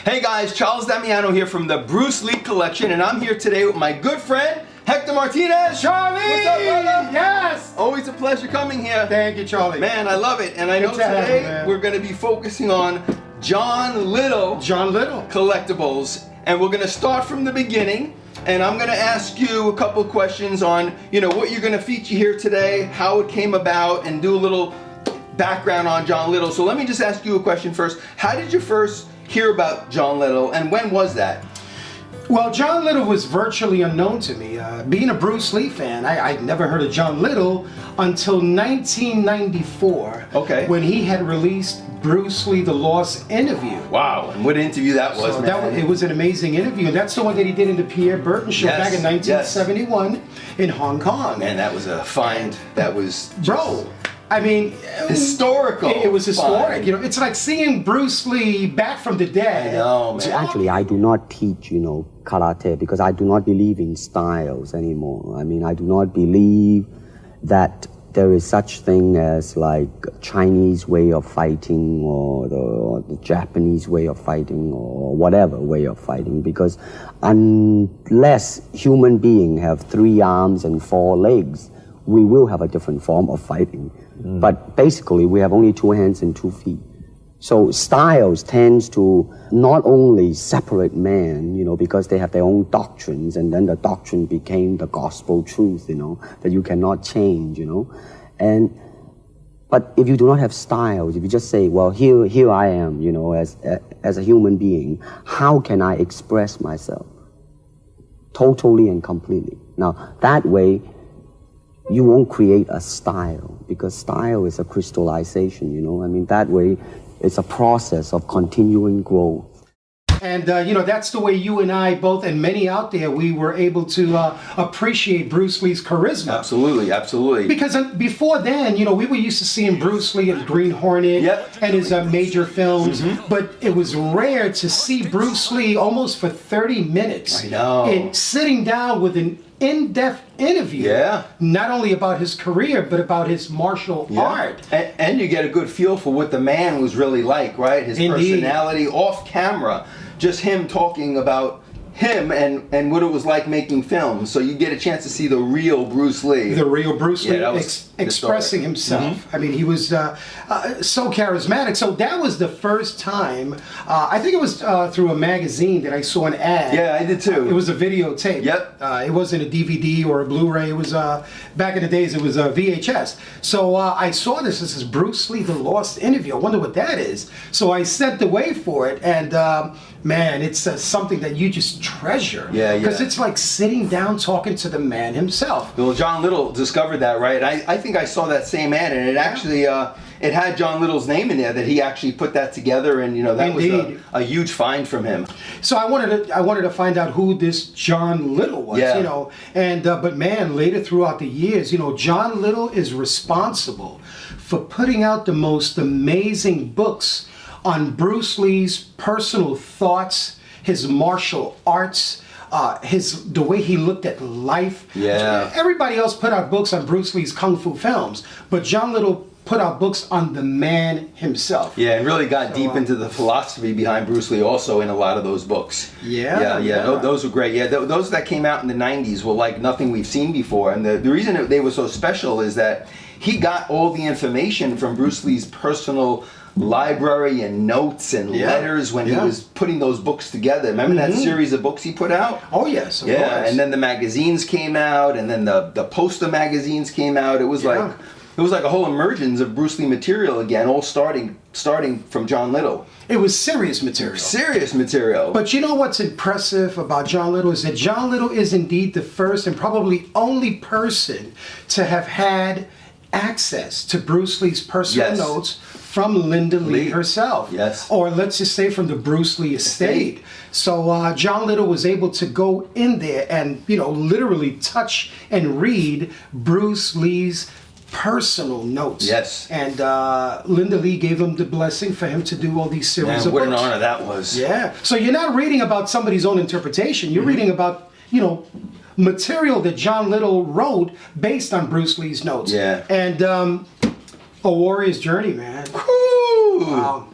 Hey guys, Charles Damiano here from the Bruce Lee collection, and I'm here today with my good friend, Hector Martinez. Charlie! What's up, brother? Yes! Always a pleasure coming here. Thank you, Charlie. Man, I love it. And I know today we're going to be focusing on John Little Collectibles. And we're going to start from the beginning. And I'm going to ask you a couple questions on, what you're going to feature here today, how it came about, and do a little background on John Little. So let me just ask you a question first. How did you first hear about John Little, and when was that? Well, John Little was virtually unknown to me. Being a Bruce Lee fan, I'd never heard of John Little until 1994. Okay. When he had released Bruce Lee, The Lost Interview. Wow, and what interview that was, man. It was an amazing interview, and that's the one that he did in the Pierre Berton show back in 1971 in Hong Kong. Man, that was a find. That was just... Bro. I mean, historical. It was historic. Fine. It's like seeing Bruce Lee back from the dead. I know, man. See, actually, I do not teach, karate because I do not believe in styles anymore. I mean, I do not believe that there is such thing as like Chinese way of fighting or the Japanese way of fighting or whatever way of fighting, because unless human beings have 3 arms and 4 legs, we will have a different form of fighting. But basically, we have only 2 hands and 2 feet. So styles tends to not only separate man, because they have their own doctrines, and then the doctrine became the gospel truth, that you cannot change, But if you do not have styles, if you just say, well, here I am, as a human being, how can I express myself? Totally and completely. Now, that way, you won't create a style, because style is a crystallization, that way it's a process of continuing growth. And, that's the way you and I both, and many out there, we were able to appreciate Bruce Lee's charisma. Absolutely, absolutely. Because before then, we were used to seeing Bruce Lee in Green Hornet and his major films, but it was rare to see Bruce Lee almost for 30 minutes. I know. And sitting down with an in-depth interview, not only about his career, but about his martial art. And you get a good feel for what the man was really like, right? His personality off camera, just him talking about him and what it was like making films. So you get a chance to see the real Bruce Lee. The real Bruce Lee expressing himself. I mean, he was so charismatic. So that was the first time, I think it was through a magazine that I saw an ad. Yeah, I did too. It was a videotape. Yep. It wasn't a DVD or a Blu-ray. It was, back in the days, it was a VHS. So I saw this. This is Bruce Lee, The Lost Interview. I wonder what that is. So I sent away for it, and man, it's something that you just treasure. Because it's like sitting down talking to the man himself. Well, John Little discovered that, right? I think I saw that same ad, and it actually it had John Little's name in there, that he actually put that together, and that was a huge find from him. So I wanted to find out who this John Little was, and but man, later throughout the years, John Little is responsible for putting out the most amazing books on Bruce Lee's personal thoughts, his martial arts, the way he looked at life. Everybody else put out books on Bruce Lee's kung fu films, but John Little put out books on the man himself. Yeah, and really got deep into the philosophy behind Bruce Lee also in a lot of those books. Those were great. Yeah, those that came out in the 90s were like nothing we've seen before. And the reason that they were so special is that he got all the information from Bruce Lee's personal library and notes and letters when he was putting those books together. Remember that series of books he put out? Oh yes, of course. And then the magazines came out, and then the poster magazines came out. It was like a whole emergence of Bruce Lee material again, all starting from John Little. It was serious material. Serious material. But you know what's impressive about John Little is that John Little is indeed the first and probably only person to have had access to Bruce Lee's personal notes from Linda Lee herself. Or let's just say from the Bruce Lee estate. So John Little was able to go in there and, literally touch and read Bruce Lee's personal notes. And Linda Lee gave him the blessing for him to do all these series of books. What an honor that was. So you're not reading about somebody's own interpretation. You're reading about, material that John Little wrote based on Bruce Lee's notes. And A Warrior's Journey, man. Woo! Wow.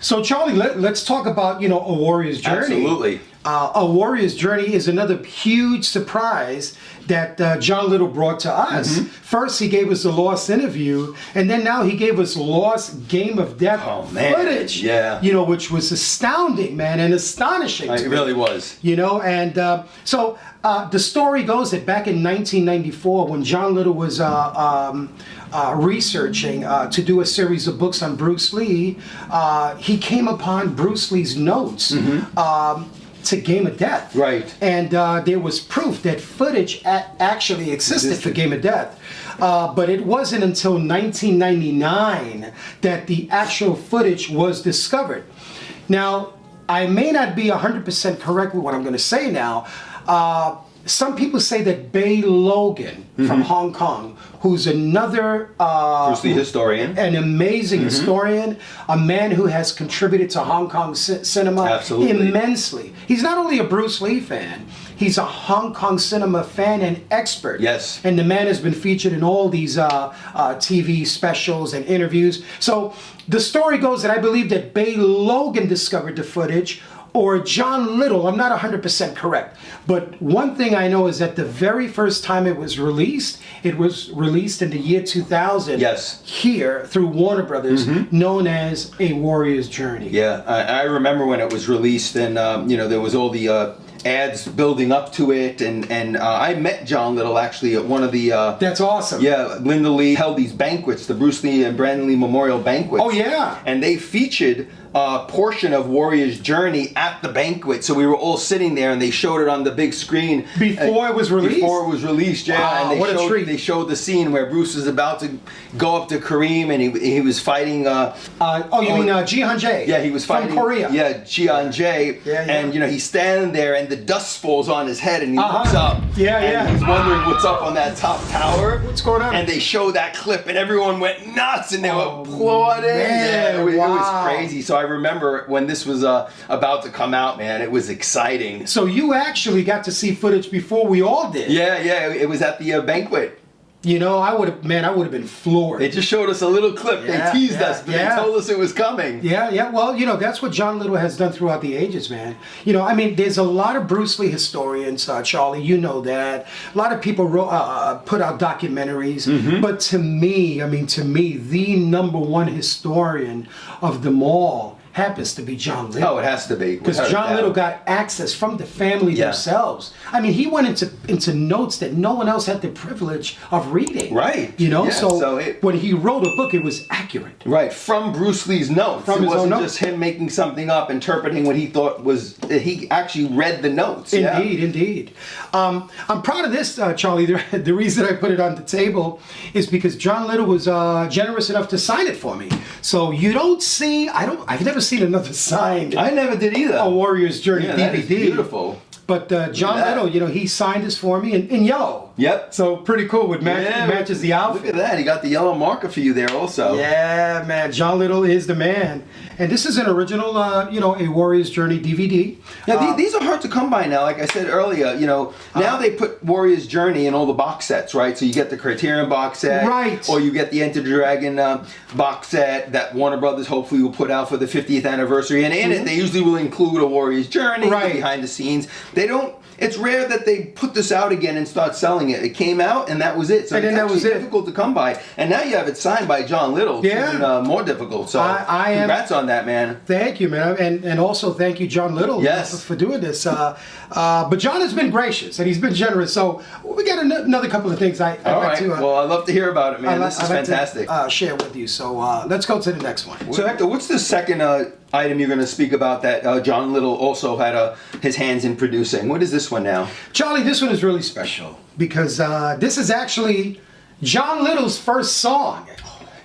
So Charlie, let's talk about, you know, A Warrior's Journey. Absolutely. A Warrior's Journey is another huge surprise that John Little brought to us. First, he gave us a Lost interview, and then now he gave us Lost Game of Death footage. Yeah. You know, which was astounding, man, and astonishing. It really was. You know, and so the story goes that back in 1994, when John Little was researching to do a series of books on Bruce Lee, he came upon Bruce Lee's notes to Game of Death. Right. And there was proof that footage actually existed for Game of Death. But it wasn't until 1999 that the actual footage was discovered. Now, I may not be 100% correct with what I'm going to say now. Some people say that Bay Logan from Hong Kong, who's another Bruce Lee historian, an amazing historian, a man who has contributed to Hong Kong cinema immensely. He's not only a Bruce Lee fan, he's a Hong Kong cinema fan and expert. Yes. And the man has been featured in all these TV specials and interviews. So the story goes that I believe that Bay Logan discovered the footage, or John Little. I'm not 100% correct. But one thing I know is that the very first time it was released in the year 2000. Yes. Here through Warner Brothers, known as A Warrior's Journey. Yeah, I remember when it was released, and you know, there was all the ads building up to it, and I met John Little actually at one of the That's awesome. Yeah, Linda Lee held these banquets, the Bruce Lee and Brandon Lee Memorial banquets. Oh yeah. And they featured a portion of Warrior's Journey at the banquet, so we were all sitting there, and they showed it on the big screen before it was released. Before it was released, yeah. Wow, and what a treat. They showed the scene where Bruce was about to go up to Kareem, and he was fighting. You mean Jihan Jae? Yeah, he was fighting from Korea. Yeah, Jihan Jae. Yeah. And you know, he's standing there, and the dust falls on his head, and he looks up. Yeah. He's wondering what's up on that top tower. What's going on? And they show that clip, and everyone went nuts, and they were applauding. Man, it was crazy. So I remember when this was about to come out, man, it was exciting. So you actually got to see footage before we all did. Yeah, it was at the banquet. You know, I would have been floored. They just showed us a little clip. They teased us, but they told us it was coming. Yeah. Well, you know, that's what John Little has done throughout the ages, man. You know, I mean, there's a lot of Bruce Lee historians, Charlie, you know that. A lot of people put out documentaries. But to me, the number one historian of them all happens to be John Little. Oh, it has to be. Because John Little got access from the family themselves. I mean, he went into notes that no one else had the privilege of reading. Right. You know, Yeah, so when he wrote a book, it was accurate. Right, from Bruce Lee's notes. From it his own wasn't notes. just him making something up, interpreting what he thought was. He actually read the notes. Indeed. I'm proud of this, Charlie. The reason I put it on the table is because John Little was generous enough to sign it for me. So you don't see. I've never seen another signed. I never did either. A Warrior's Journey DVD. That is beautiful. But John Little, you know, he signed this for me in yellow. Yep. So pretty cool. Matches the outfit. Look at that. He got the yellow marker for you there also. Yeah, man. John Little is the man. And this is an original, A Warrior's Journey DVD. Yeah, these are hard to come by now. Like I said earlier, you know, now they put Warrior's Journey in all the box sets, right? So you get the Criterion box set. Right. Or you get the Enter the Dragon box set that Warner Brothers hopefully will put out for the 50th anniversary. And in it, they usually will include a Warrior's Journey behind the scenes. They don't. It's rare that they put this out again and start selling it. It came out and that was it. So it's difficult to come by. And now you have it signed by John Little. Yeah. It's even more difficult. So congrats on that, man. Thank you, man. And also thank you, John Little, for doing this. But John has been gracious and he's been generous. So we got another couple of things I'd like to... well, I'd love to hear about it, man. This is fantastic. To, share with you. So let's go to the next one. So Hector, what's the second item you're going to speak about that John Little also had his hands in producing? What is this one now? Charlie, this one is really special because this is actually John Little's first song.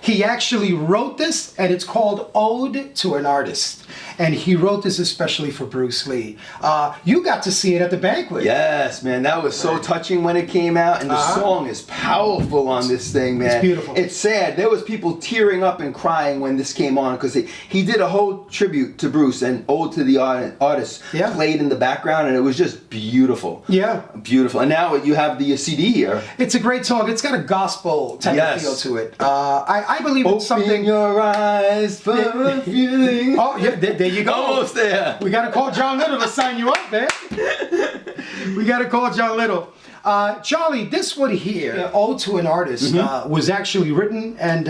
He actually wrote this, and it's called Ode to an Artist. And he wrote this especially for Bruce Lee. You got to see it at the banquet. Yes, man. That was so touching when it came out. And the song is powerful on this thing, man. It's beautiful. It's sad. There was people tearing up and crying when this came on because he did a whole tribute to Bruce and Ode to the Artist played in the background. And it was just beautiful. Yeah. Beautiful. And now you have the CD here. It's a great song. It's got a gospel type of feel to it. I I believe it's something. Open your eyes for a feeling. Oh, yeah, there you go. Almost there. We got to call John Little to sign you up, man. We got to call John Little. Charlie, this one here, Ode to an Artist, was actually written and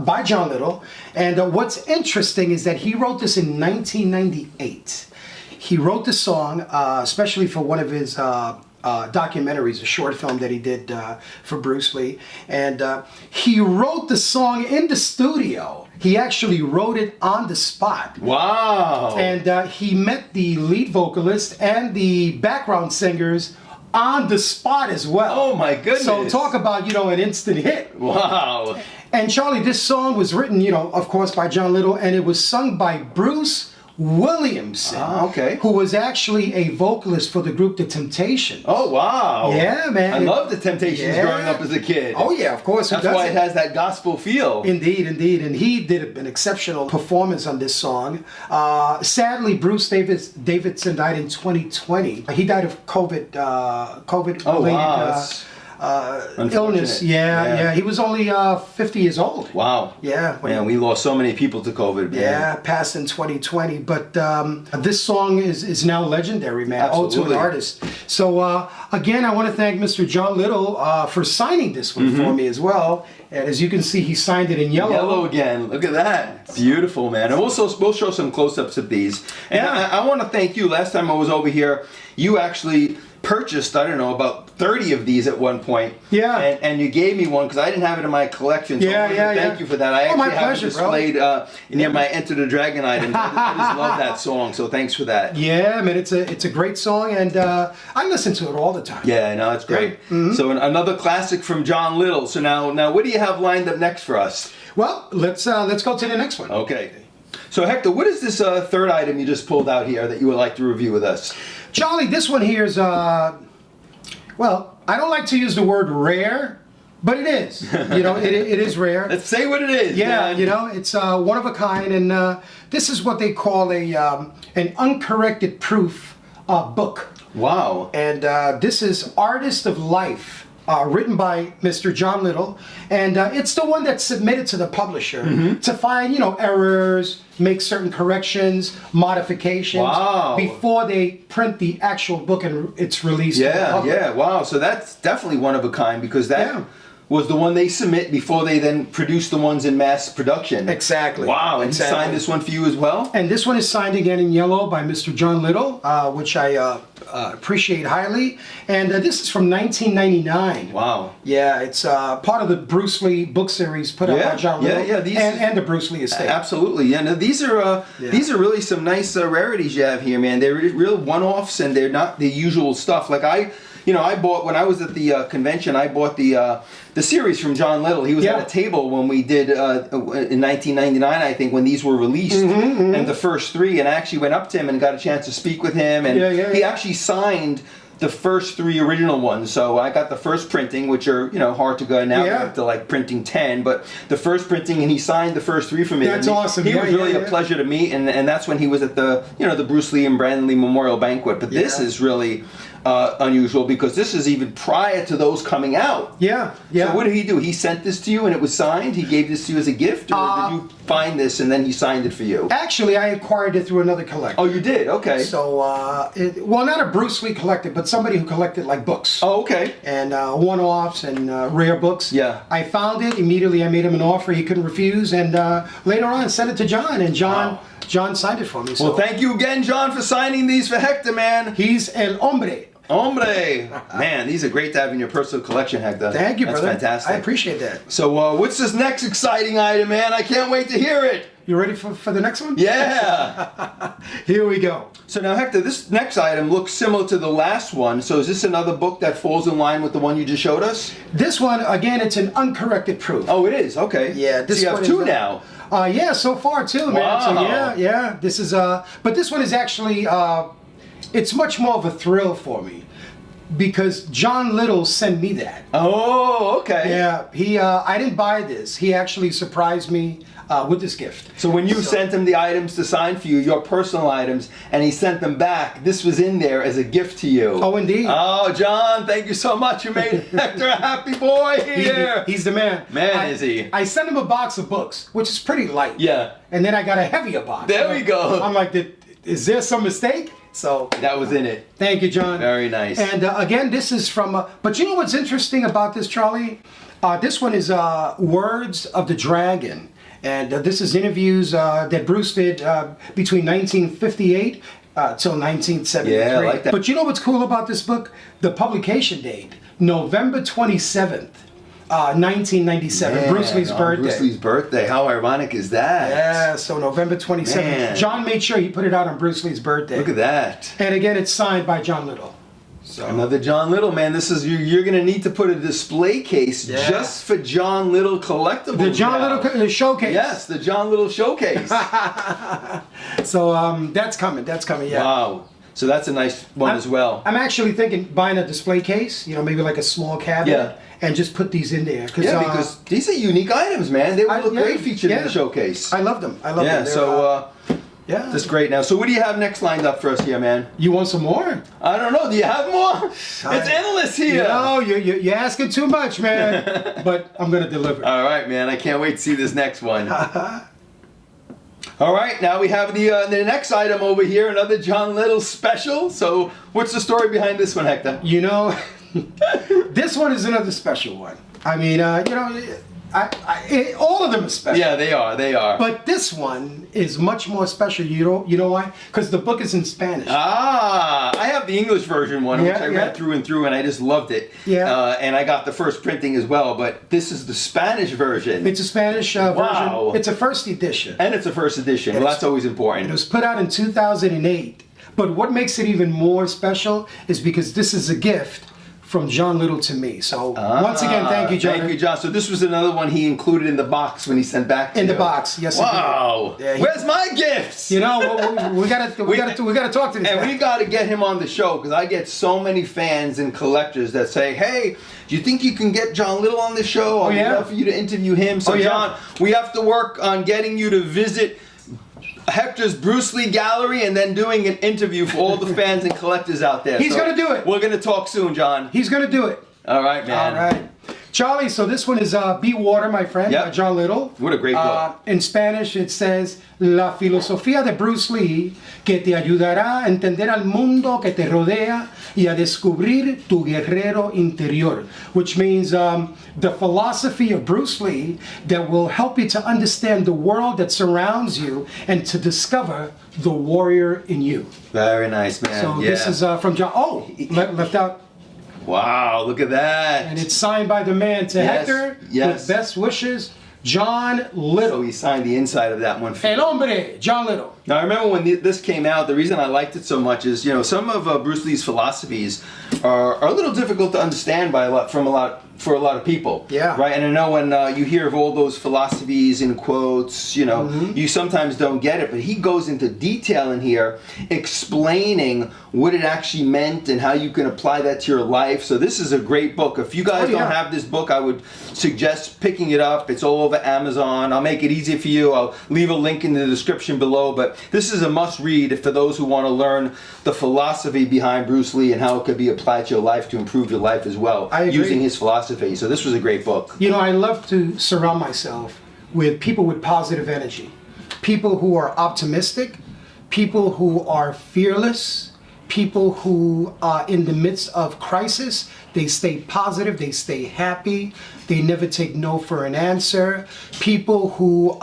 by John Little. And what's interesting is that he wrote this in 1998. He wrote the song, especially for one of his documentaries, a short film that he did for Bruce Lee. And he wrote the song in the studio. He actually wrote it on the spot. Wow. And he met the lead vocalist and the background singers on the spot as well. Oh my goodness. So talk about, an instant hit. Wow. And Charlie, this song was written, of course, by John Little, and it was sung by Bruce Williamson, who was actually a vocalist for the group The Temptations. Oh, wow. Yeah, man. I love The Temptations growing up as a kid. Oh, yeah, of course. That's why it has that gospel feel. Indeed, indeed. And he did an exceptional performance on this song. Sadly, Bruce Davidson died in 2020. He died of COVID-related illness. Yeah. He was only 50 years old. Wow. Yeah. Man, we lost so many people to COVID, man. Yeah, passed in 2020. But this song is now legendary, man. Absolutely. Ode to an Artist. So, again, I want to thank Mr. John Little for signing this one for me as well. And as you can see, he signed it in yellow. Yellow again. Look at that. Beautiful, man. And we'll show some close-ups of these. And I want to thank you. Last time I was over here, you actually purchased, I don't know, about 30 of these at one point. Yeah. And you gave me one because I didn't have it in my collection. So thank you for that. I actually have it displayed near my Enter the Dragon items. I just love that song, so thanks for that. Yeah, man, it's a great song, and I listen to it all the time. Yeah, no, it's great. So another classic from John Little. So now what do you have lined up next for us? Well, let's go to the next one. Okay. So Hector, what is this third item you just pulled out here that you would like to review with us? Charlie, this one here is, well, I don't like to use the word rare, but it is. It is rare. Let's say what it is. Yeah, man. it's one of a kind, and this is what they call an uncorrected proof book. Wow. And this is Artist of Life. Written by Mr. John Little, and it's the one that's submitted to the publisher to find, errors, make certain corrections, modifications before they print the actual book and it's released to the public. Yeah, wow. So that's definitely one of a kind because that was the one they submit before they then produce the ones in mass production. Exactly. Wow, and he signed this one for you as well? And this one is signed again in yellow by Mr. John Little, which I appreciate highly. And this is from 1999. Wow. Yeah, it's part of the Bruce Lee book series put out by John Little and the Bruce Lee estate. Absolutely. Yeah, no, these are really some nice rarities you have here, man. They're real one-offs and they're not the usual stuff. Like I bought, when I was at the convention, I bought the series from John Little. He was at a table when we did, in 1999, I think, when these were released, and the first three, and I actually went up to him and got a chance to speak with him, and he actually signed the first three original ones. So I got the first printing, which are, hard to go now to like printing 10, but the first printing, and he signed the first three for me. That's awesome. He was really a pleasure to meet, and that's when he was at the, the Bruce Lee and Brandon Lee Memorial Banquet. But this is really unusual because this is even prior to those coming out. Yeah. So what did he do? He sent this to you and it was signed? He gave this to you as a gift? Or did you find this and then he signed it for you? Actually, I acquired it through another collector. Oh, you did? Okay. So, well, not a Bruce Lee collector, but somebody who collected like books. Oh, okay. And one-offs and rare books. Yeah. I found it. Immediately I made him an offer he couldn't refuse. And later on, sent it to John. And John signed it for me. So. Well, thank you again, John, for signing these for Hector, man. He's el hombre. Hombre! Man, these are great to have in your personal collection, Hector. Thank you, brother. That's fantastic. I appreciate that. So, what's this next exciting item, man? I can't wait to hear it. You ready for the next one? Yeah. Here we go. So now, Hector, this next item looks similar to the last one. So is this another book that falls in line with the one you just showed us? This one, again, it's an uncorrected proof. Oh, it is? Okay. Yeah. This so you have two now. Yeah, so far two, man. Wow. So yeah. This is but this one is actually it's much more of a thrill for me. because John Little sent me that. Oh, okay. Yeah, I didn't buy this. He actually surprised me with this gift. So when you sent him the items to sign for you, your personal items, and he sent them back, this was in there as a gift to you. Oh, indeed. Oh, John, thank you so much. You made Hector a happy boy here. He's the man. Is he? I sent him a box of books, which is pretty light. Yeah. And then I got a heavier box. There we go. I'm like, is there some mistake? So that was in it. Thank you, John. Very nice. And again, this is from, but you know what's interesting about this, Charlie? This one is Words of the Dragon. And this is interviews that Bruce did between 1958 till 1973. Yeah, I like that. But you know what's cool about this book? The publication date, November 27th. 1997, Man, Bruce Lee's birthday. Bruce Lee's birthday. How ironic is that? Yeah, so November 27th. Man. John made sure he put it out on Bruce Lee's birthday. Look at that. And again, it's signed by John Little. So another John Little, man. This is you're gonna need to put a display case just for John Little Collectibles. The John Little showcase. Yes, the John Little showcase. So that's coming. That's coming. Yeah. Wow. So that's a nice one as well. I'm actually thinking buying a display case. You know, maybe like a small cabinet. Yeah. And just put these in there. Because these are unique items, man. They would look great featured in the showcase. I love them. I love them. Yeah, so that's great. Now, so what do you have next lined up for us here, man? You want some more? I don't know. Do you have more? It's endless here. No, you're asking too much, man. But I'm going to deliver. All right, man. I can't wait to see this next one. All right, now we have the next item over here, another John Little special. So what's the story behind this one, Hector? You know, this one is another special one. I mean, you know, all of them are special. Yeah, they are. They are. But this one is much more special. You know why? Because the book is in Spanish. Ah, I have the English version one, which I read through and through, and I just loved it. Yeah. And I got the first printing as well, but this is the Spanish version. It's a Spanish version. It's a first edition. And it's a first edition. Well, that's always important. It was put out in 2008. But what makes it even more special is because this is a gift from John Little to me. So once again, thank you, John. Thank you, John. So this was another one he included in the box when he sent back to you. In the box, yes. Wow. Yeah, where's my gifts? You know, we gotta talk to this guy. And we gotta get him on the show because I get so many fans and collectors that say, "Hey, do you think you can get John Little on the show? I'd love for you to interview him." So John, we have to work on getting you to visit Hector's Bruce Lee gallery and then doing an interview for all the fans and collectors out there. He's going to do it. We're going to talk soon, John. He's going to do it. All right, man. All right. Charlie, so this one is Be Water, my friend, by John Little. What a great book. In Spanish, it says, La filosofía de Bruce Lee que te ayudará a entender al mundo que te rodea y a descubrir tu guerrero interior, which means the philosophy of Bruce Lee that will help you to understand the world that surrounds you and to discover the warrior in you. Very nice, man. So this is from John. Oh, left out. Wow, look at that. And it's signed by the man to Hector. With best wishes, John Little. So he signed the inside of that one. El hombre, John Little. Now I remember when this came out, the reason I liked it so much is, you know, some of Bruce Lee's philosophies are a little difficult to understand for a lot of people. Yeah. Right? And I know when you hear of all those philosophies in quotes, you know, you sometimes don't get it, but he goes into detail in here explaining what it actually meant and how you can apply that to your life. So this is a great book. If you guys don't have this book, I would suggest picking it up. It's all over Amazon. I'll make it easy for you. I'll leave a link in the description below, but this is a must-read for those who want to learn the philosophy behind Bruce Lee and how it could be applied to your life to improve your life as well, using his philosophy. So this was a great book. You know, I love to surround myself with people with positive energy, people who are optimistic, people who are fearless, people who are in the midst of crisis. They stay positive, they stay happy, they never take no for an answer. People who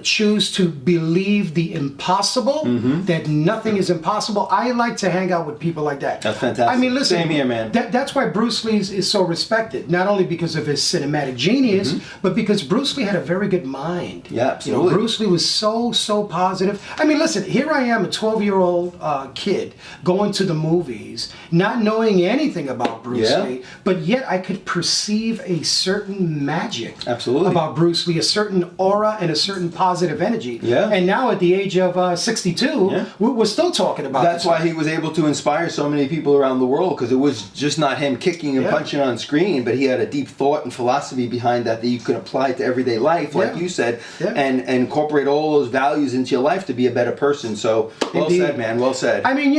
choose to believe the impossible, that nothing is impossible. I like to hang out with people like that. That's fantastic. I mean, listen, same here, man. That's why Bruce Lee is so respected, not only because of his cinematic genius, but because Bruce Lee had a very good mind. Yeah, absolutely. You know, Bruce Lee was so positive. I mean, listen, here I am, a 12-year-old kid, going to the movies, not knowing anything about Bruce Lee, but yet I could perceive a certain magic about Bruce Lee, a certain aura and a certain positive energy. Yeah. And now at the age of 62, Yeah. we're still talking about That's this. why he was able to inspire so many people around the world, because it was just not him kicking and Yeah. punching on screen, but he had a deep thought and philosophy behind that you can apply to everyday life, like Yeah. you said, Yeah. and incorporate all those values into your life to be a better person. So, well Indeed. said, man. Well said. I mean,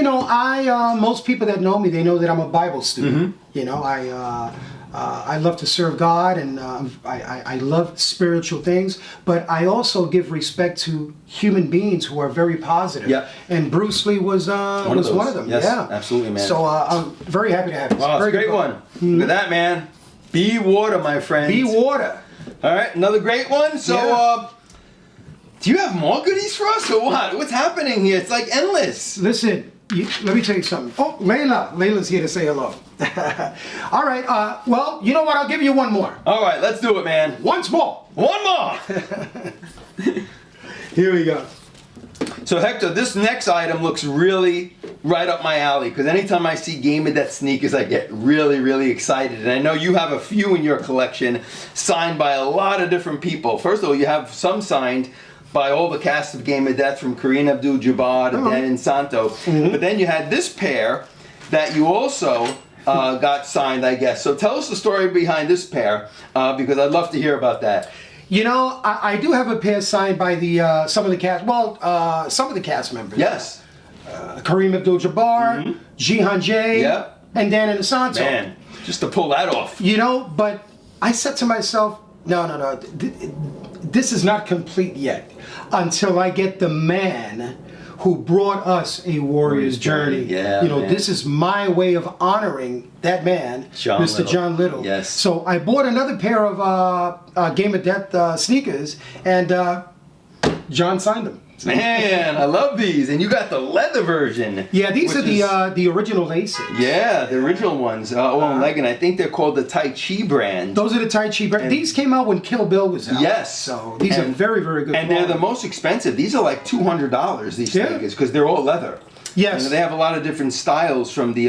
most people that know me, they know that I'm a Bible student. Mm-hmm. You know, I love to serve God, and I love spiritual things, but I also give respect to human beings who are very positive. Yeah. And Bruce Lee was one of them. Yes, yeah, absolutely, man. So I'm very happy to have this. Oh, it's a Very great good one. Look at that, man. Be water, my friend. Be water. All right, another great one. So, Yeah. do you have more goodies for us, or what? What's happening here? It's like endless. Listen, let me tell you something. Oh, Layla's here to say hello. All right. Well, you know what? I'll give you one more. All right, let's do it, man. Once more. One more. Here we go. So Hector, this next item looks really right up my alley, because anytime I see Game of Death sneakers, I get really, really excited. And I know you have a few in your collection signed by a lot of different people. First of all, you have some signed by all the cast of Game of Death, from Kareem Abdul-Jabbar to Dan Santo. But then you had this pair that you also got signed, I guess. So tell us the story behind this pair, because I'd love to hear about that. You know, I do have a pair signed by some of the cast. Well, some of the cast members. Yes. Kareem Abdul-Jabbar, Jihan J, Yep. and Dan Inosanto. Man, just to pull that off. You know, but I said to myself, no. This is not complete yet until I get the man who brought us a warrior's journey. Yeah, you know, man. this is my way of honoring that man, John Mr. Little. John Little. Yes. So I bought another pair of Game of Death sneakers, and John signed them. Man, I love these. And you got the leather version. Yeah, these which are is- the original laces. Yeah, the original ones. Owen Leggett. I think they're called the Tai Chi brand. Those are the Tai Chi brand. These came out when Kill Bill was out. Yes. So these are very, very good. And they're the quality. most expensive. These are like $200, these Yeah. sneakers, because they're all leather. Yes. And they have a lot of different styles from the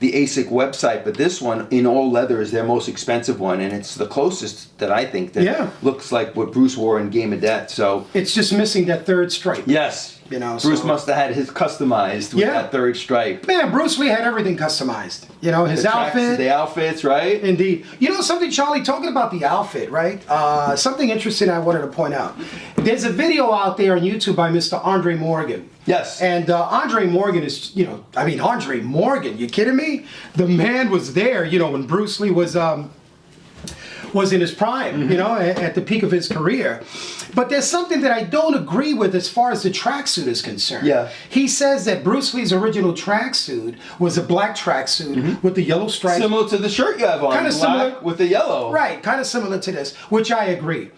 ASIC website, but this one in all leather is their most expensive one, and it's the closest that I think that Yeah. looks like what Bruce wore in Game of Death. So It's just missing that third stripe. yes, You know, Bruce so- must have had his customized with Yeah. that third stripe. Man, Bruce Lee had everything customized. You know, his The tracks, outfit. the outfits, right? Indeed. You know something, Charlie, talking about the outfit, right? Something interesting I wanted to point out. There's a video out there on YouTube by Mr. Andre Morgan. Yes. And Andre Morgan is, Andre Morgan, you kidding me? The man was there, when Bruce Lee was in his prime, at the peak of his career. But there's something that I don't agree with as far as the tracksuit is concerned. Yeah. He says that Bruce Lee's original tracksuit was a black tracksuit with the yellow stripes. Similar to the shirt you have on, Kinda black similar. with the yellow. Right, kind of similar to this, which I agree.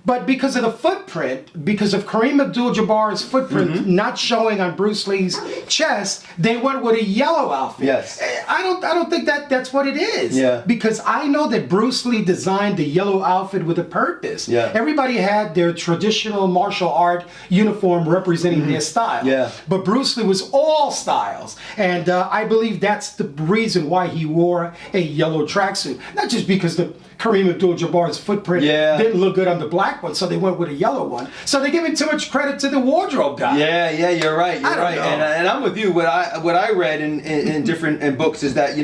But because of the footprint, because of Kareem Abdul-Jabbar's footprint not showing on Bruce Lee's chest, they went with a yellow outfit. Yes. I don't think that's what it is. Yeah. Because I know that Bruce Lee designed the yellow outfit with a purpose. Yeah. Everybody had their traditional martial art uniform representing their style. Yeah. But Bruce Lee was all styles, and I believe that's the reason why he wore a yellow tracksuit. Not just because the Kareem Abdul-Jabbar's footprint didn't look good on the black one, so they went with a yellow one. So they're giving too much credit to the wardrobe guy. Yeah, you're right. You're I don't right. know. And I'm with you. What I read in different books is that,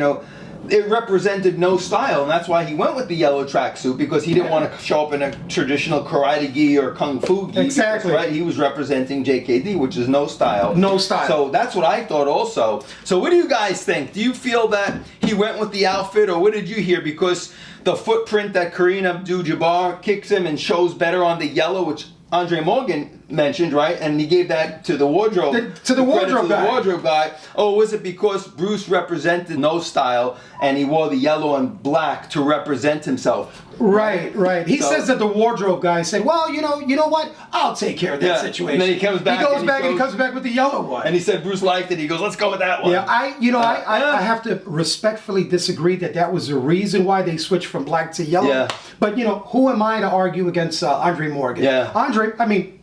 it represented no style, and that's why he went with the yellow tracksuit, because he didn't want to show up in a traditional karate gi or kung fu gi. Exactly. Because, right, he was representing JKD, which is no style. No style. So that's what I thought also. So what do you guys think? Do you feel that he went with the outfit, or what did you hear? Because the footprint that Kareem Abdul-Jabbar kicks him and shows better on the yellow, which Andre Morgan mentioned, right? And he gave that to the wardrobe. To the wardrobe guy. The wardrobe guy. Oh, was it because Bruce represented no style and he wore the yellow and black to represent himself? Right. He So- says that the wardrobe guy said, "Well, you know what? I'll take care of that Yeah, situation." and then he comes back He goes and he back and he goes- comes back with the yellow one. And he said Bruce liked it. He goes, let's go with that one. Yeah, I have to respectfully disagree that was the reason why they switched from black to yellow. Yeah. But who am I to argue against Andre Morgan? Yeah.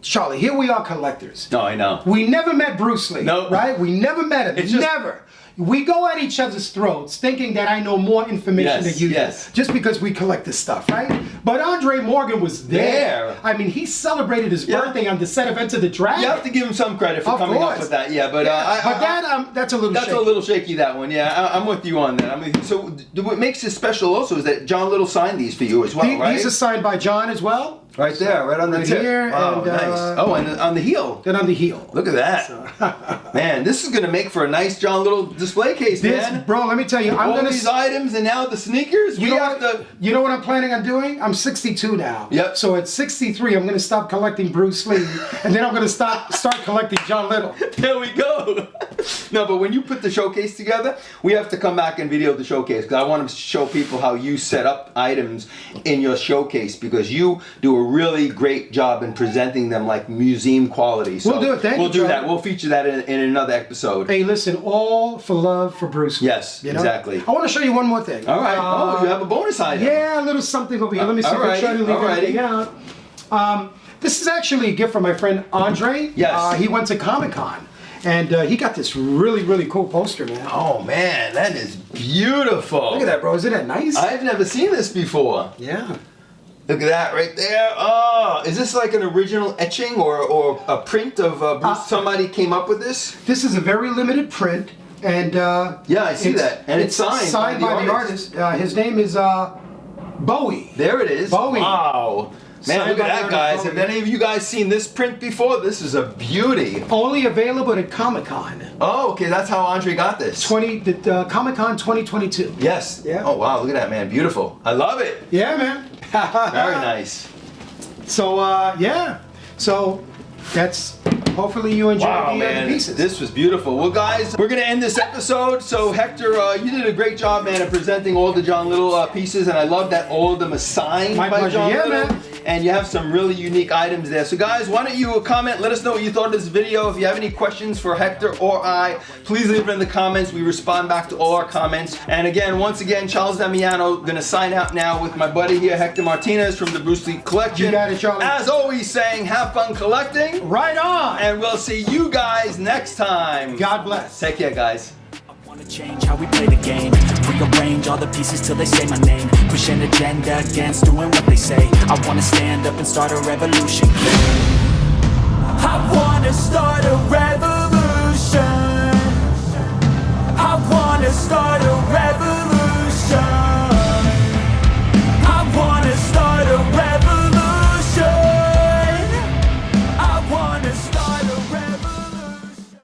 Charlie, here we are collectors. No, I know. We never met Bruce Lee. Nope. Right? We never met him. It's just- never. we go at each other's throats thinking that I know more information than you do. Just because we collect this stuff, right? But Andre Morgan was there. I mean, he celebrated his birthday on the set of Enter the Dragon. You have to give him some credit for coming up with that. That's a little shaky. That's a little shaky, that one. Yeah, I'm with you on that. I mean, so what makes it special also is that John Little signed these for you as well, right? These are signed by John as well. Right there, right on the tip. Here, wow, and, nice. Oh, and on the heel. Then on the heel. Look at that. So. Man, this is going to make for a nice John Little display case, man. Bro, let me tell you, I'm going to... these items and now the sneakers, you know what I'm planning on doing? I'm 62 now. Yep. So at 63, I'm going to stop collecting Bruce Lee, and then I'm going to start collecting John Little. There we go. No, but when you put the showcase together, we have to come back and video the showcase, because I want to show people how you set up items in your showcase, because you do a really great job in presenting them like museum quality. So we'll do it. We'll do that. We'll feature that in another episode. Hey, listen, all for love for Bruce Lee. Yes, exactly. I want to show you one more thing. All right. You have a bonus item. Yeah, a little something over here. Let me see if I try to leave anything out. This is actually a gift from my friend Andre. Yes. He went to Comic-Con. And he got this really, really cool poster, man. Oh, man, that is beautiful. Look at that, bro. Isn't that nice? I've never seen this before. Yeah. Look at that right there. Oh, is this like an original etching or a print of Bruce? Somebody came up with this? This is a very limited print. And yeah, I see that. And it's signed by the artist. His name is Bowie. There it is. Bowie. Wow. Man, look at that, guys. Have any of you guys seen this print before? This is a beauty. Only available at Comic-Con. Oh, okay. That's how Andre got this. Comic-Con 2022. Yes. Yeah. Oh, wow. Look at that, man. Beautiful. I love it. Yeah, man. Very nice. So, yeah. So, that's... Hopefully you enjoyed the pieces. This was beautiful. Well, guys, we're going to end this episode. So, Hector, you did a great job, man, of presenting all the John Little pieces, and I love that all of them are signed by John Little. Man. And you have some really unique items there. So, guys, why don't you comment? Let us know what you thought of this video. If you have any questions for Hector or I, please leave it in the comments. We respond back to all our comments. And again, once again, Charles Damiano going to sign out now with my buddy here, Hector Martinez from the Bruce Lee Collection. You got it, Charlie. As always, saying, have fun collecting. Right on. And we'll see you guys next time. God bless. Take care, guys. Wanna change how we play the game, rearrange all the pieces till they say my name, push an agenda against doing what they say. I wanna stand up and start a revolution. I wanna start a revolution. I wanna start a